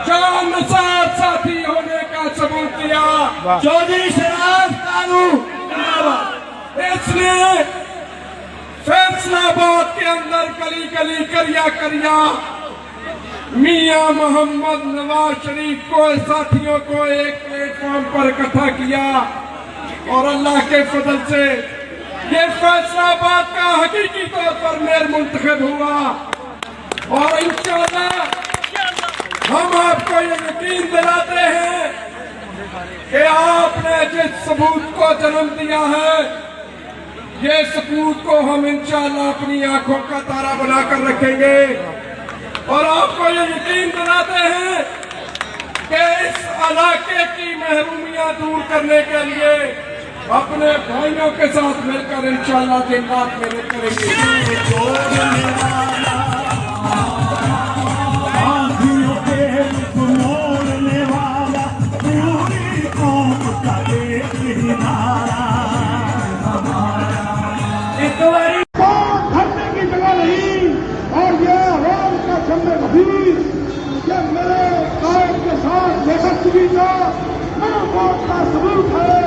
जानसार साथी होने का सबूत दिया चौधरी शराब कानू। इसलिए फैसलाबाद के अंदर गली गली करिया करिया मियां मोहम्मद नवाज शरीफ को साथियों को एक प्लेटफॉर्म पर इकट्ठा किया और अल्लाह के फजल से ये फैसलाबाद का हकीकी तौर पर मेयर मुंतखब हुआ। और इंशाअल्लाह हम आपको ये यकीन दिलाते हैं कि आपने जिस सबूत को जन्म दिया है, ये सबूत को हम इंशाअल्लाह अपनी आंखों का तारा बनाकर रखेंगे। और आपको ये यकीन दिलाते हैं कि इस इलाके की महरूमियां दूर करने के लिए अपने भाइयों के साथ मिलकर इंशाअल्लाह दिन रात मेहनत करेंगे। धरने की जगह नहीं और ये आवाम का जम्मे वजीर ये मेरे कायद के साथ बेबसी का सबूत है।